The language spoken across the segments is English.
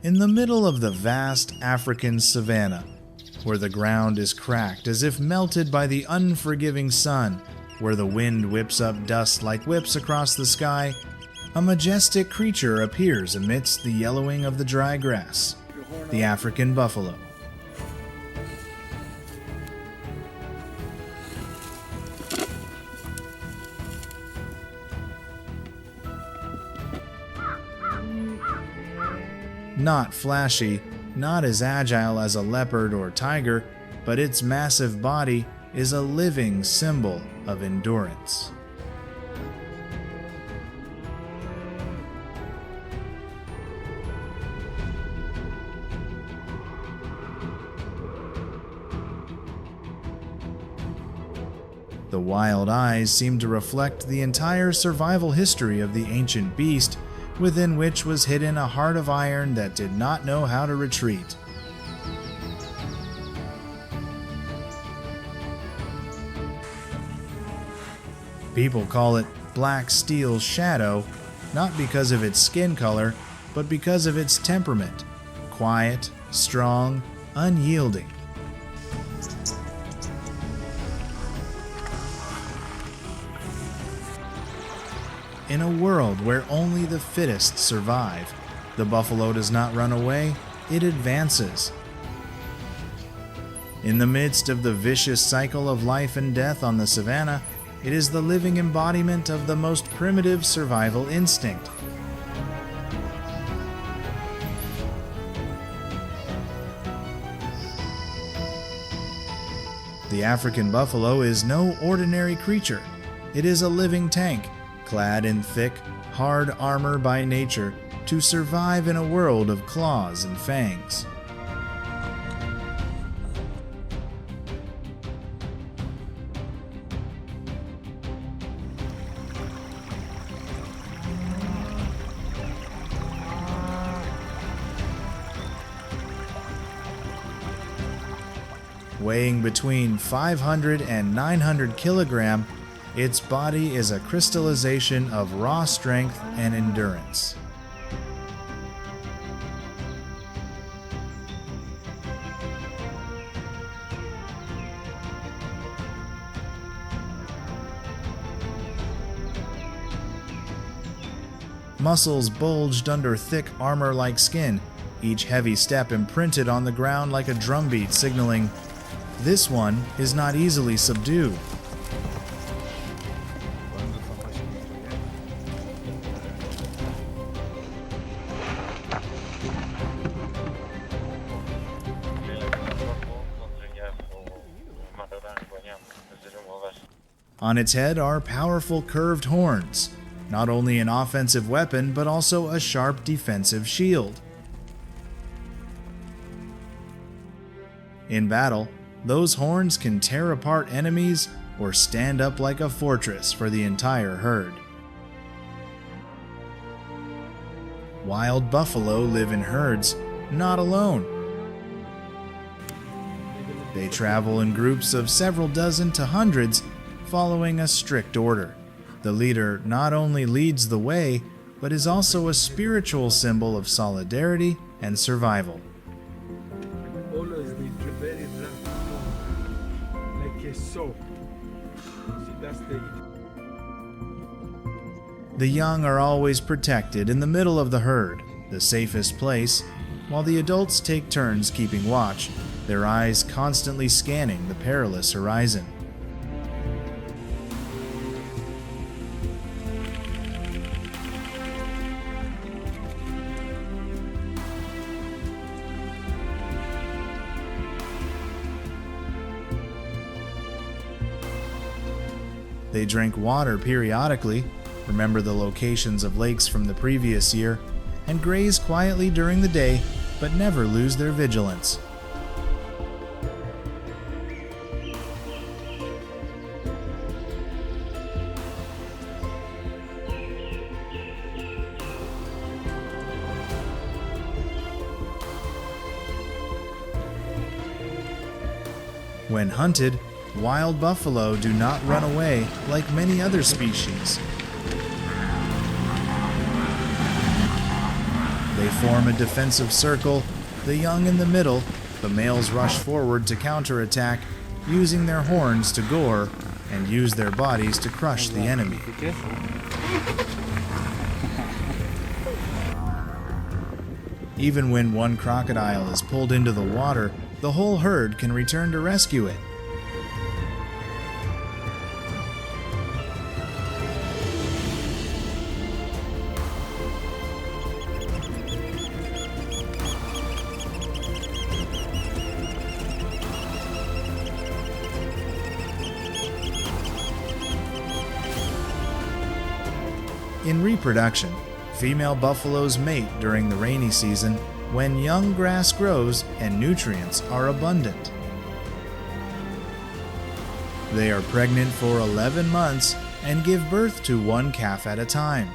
In the middle of the vast African savannah, where the ground is cracked as if melted by the unforgiving sun, where the wind whips up dust like whips across the sky, a majestic creature appears amidst the yellowing of the dry grass, the African buffalo. Not flashy, not as agile as a leopard or tiger, but its massive body is a living symbol of endurance. The wild eyes seem to reflect the entire survival history of the ancient beast, within which was hidden a heart of iron that did not know how to retreat. People call it Black Steel's shadow, not because of its skin color, but because of its temperament: quiet, strong, unyielding. In a world where only the fittest survive, the buffalo does not run away, it advances. In the midst of the vicious cycle of life and death on the savannah, it is the living embodiment of the most primitive survival instinct. The African buffalo is no ordinary creature. It is a living tank, clad in thick, hard armor by nature to survive in a world of claws and fangs. Weighing between 500 and 900 kilograms, its body is a crystallization of raw strength and endurance. Muscles bulged under thick armor-like skin, each heavy step imprinted on the ground like a drumbeat signaling, "This one is not easily subdued." On its head are powerful curved horns, not only an offensive weapon but also a sharp defensive shield. In battle, those horns can tear apart enemies or stand up like a fortress for the entire herd. Wild buffalo live in herds, not alone. They travel in groups of several dozen to hundreds, following a strict order. The leader not only leads the way, but is also a spiritual symbol of solidarity and survival. Always be very like a soap. See, that's The young are always protected in the middle of the herd, the safest place, while the adults take turns keeping watch, their eyes constantly scanning the perilous horizon. They drink water periodically, remember the locations of lakes from the previous year, and graze quietly during the day, but never lose their vigilance. When hunted, wild buffalo do not run away like many other species. They form a defensive circle, the young in the middle, the males rush forward to counterattack, using their horns to gore and use their bodies to crush the enemy. Be careful. Even when one crocodile is pulled into the water, the whole herd can return to rescue it. In reproduction, female buffaloes mate during the rainy season when young grass grows and nutrients are abundant. They are pregnant for 11 months and give birth to one calf at a time.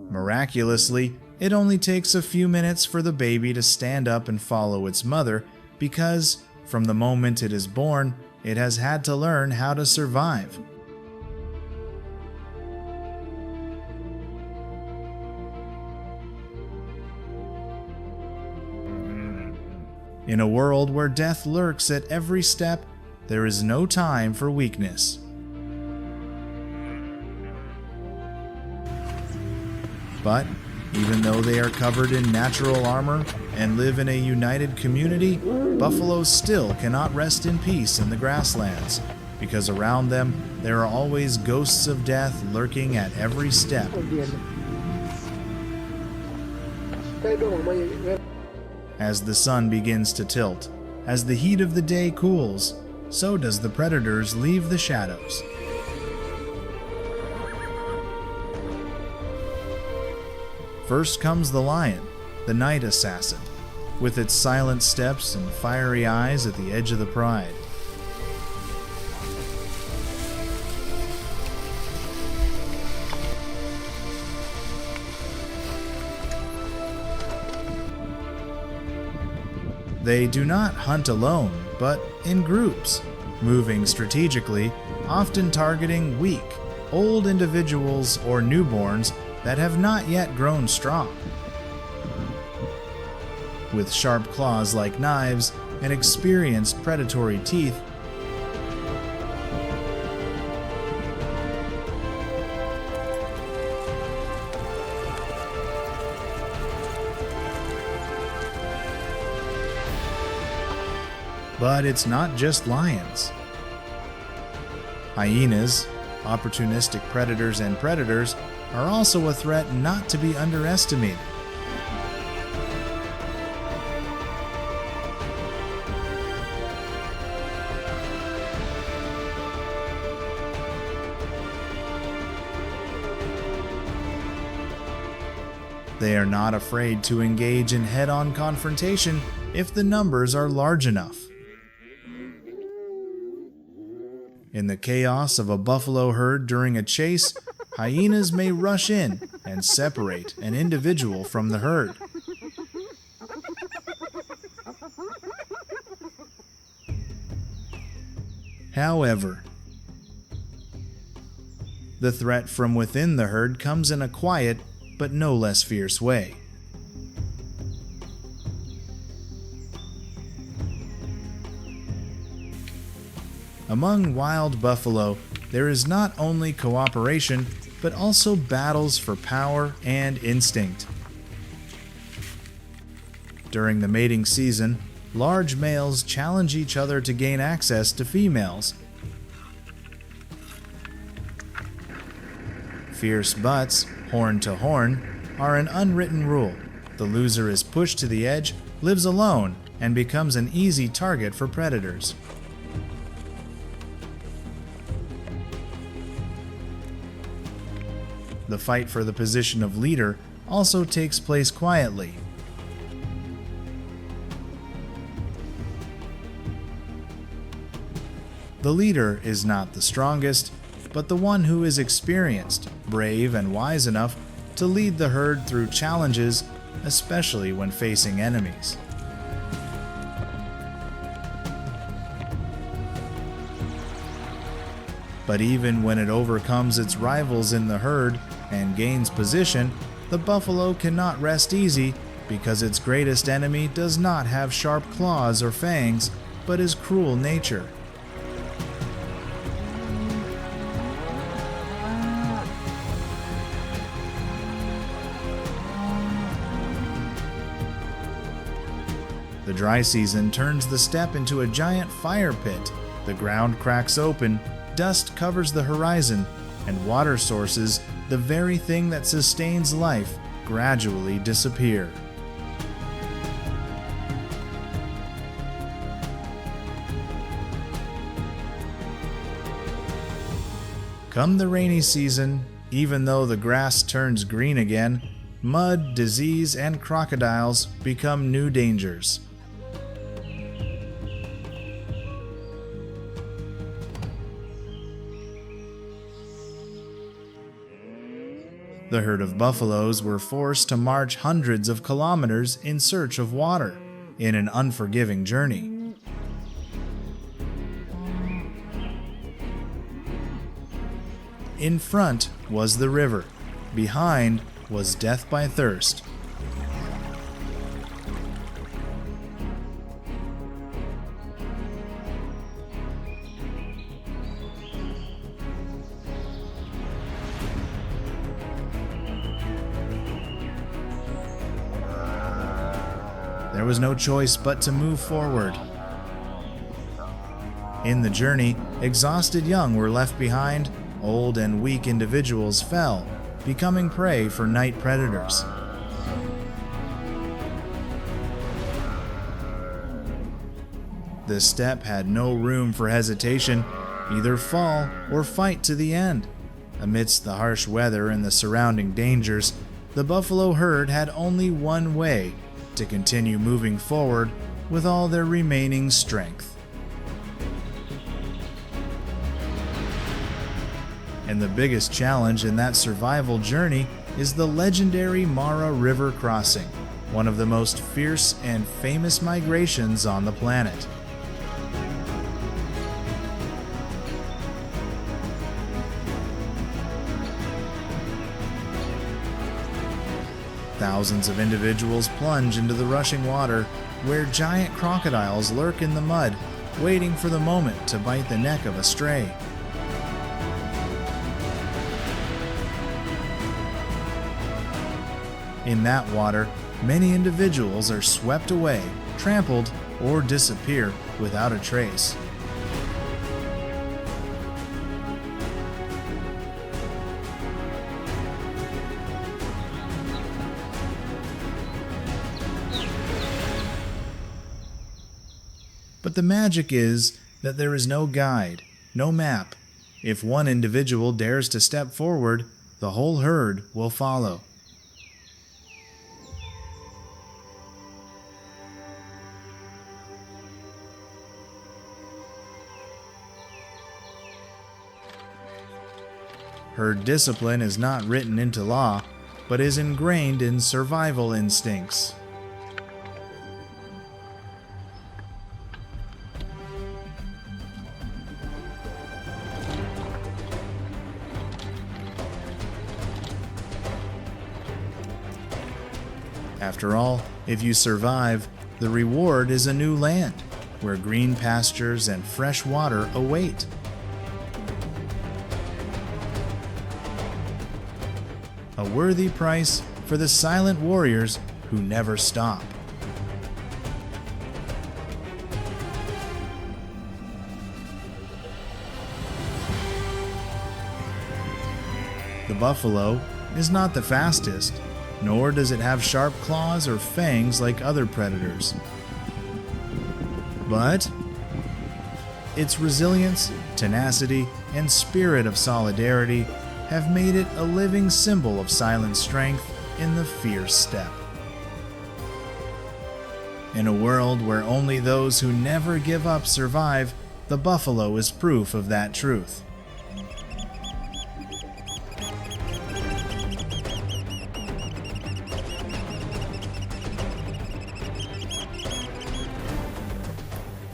Miraculously, it only takes a few minutes for the baby to stand up and follow its mother, because from the moment it is born, it has had to learn how to survive. In a world where death lurks at every step, there is no time for weakness. But even though they are covered in natural armor and live in a united community, buffaloes still cannot rest in peace in the grasslands, because around them there are always ghosts of death lurking at every step. As the sun begins to tilt, as the heat of the day cools, so does the predators leave the shadows. First comes the lion, the night assassin, with its silent steps and fiery eyes at the edge of the pride. They do not hunt alone, but in groups, moving strategically, often targeting weak, old individuals or newborns that have not yet grown strong. With sharp claws like knives and experienced predatory teeth, but it's not just lions. Hyenas, opportunistic predators and predators, are also a threat not to be underestimated. They are not afraid to engage in head-on confrontation if the numbers are large enough. In the chaos of a buffalo herd during a chase, hyenas may rush in and separate an individual from the herd. However, the threat from within the herd comes in a quiet but no less fierce way. Among wild buffalo, there is not only cooperation, but also battles for power and instinct. During the mating season, large males challenge each other to gain access to females. Fierce butts, horn to horn, are an unwritten rule. The loser is pushed to the edge, lives alone, and becomes an easy target for predators. The fight for the position of leader also takes place quietly. The leader is not the strongest, but the one who is experienced, brave, and wise enough to lead the herd through challenges, especially when facing enemies. But even when it overcomes its rivals in the herd and gains position, the buffalo cannot rest easy because its greatest enemy does not have sharp claws or fangs, but his cruel nature. The dry season turns the steppe into a giant fire pit. The ground cracks open, dust covers the horizon, and water sources, the very thing that sustains life, gradually disappear. Come the rainy season, even though the grass turns green again, mud, disease, and crocodiles become new dangers. The herd of buffaloes were forced to march hundreds of kilometers in search of water, in an unforgiving journey. In front was the river, behind was death by thirst. There was no choice but to move forward. In the journey, exhausted young were left behind, old and weak individuals fell, becoming prey for night predators. The steppe had no room for hesitation, either fall or fight to the end. Amidst the harsh weather and the surrounding dangers, the buffalo herd had only one way: to continue moving forward with all their remaining strength. And the biggest challenge in that survival journey is the legendary Mara River crossing, one of the most fierce and famous migrations on the planet. Thousands of individuals plunge into the rushing water, where giant crocodiles lurk in the mud, waiting for the moment to bite the neck of a stray. In that water, many individuals are swept away, trampled, or disappear without a trace. But the magic is that there is no guide, no map. If one individual dares to step forward, the whole herd will follow. Herd discipline is not written into law, but is ingrained in survival instincts. After all, if you survive, the reward is a new land, where green pastures and fresh water await. A worthy price for the silent warriors who never stop. The buffalo is not the fastest, nor does it have sharp claws or fangs like other predators. But its resilience, tenacity, and spirit of solidarity have made it a living symbol of silent strength in the fierce steppe. In a world where only those who never give up survive, the buffalo is proof of that truth.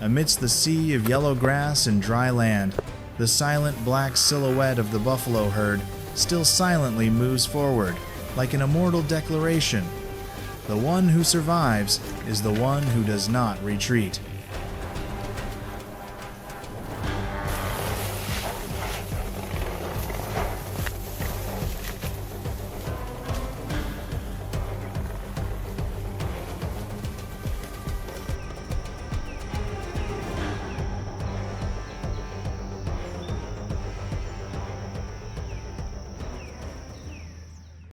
Amidst the sea of yellow grass and dry land, the silent black silhouette of the buffalo herd still silently moves forward, like an immortal declaration. The one who survives is the one who does not retreat.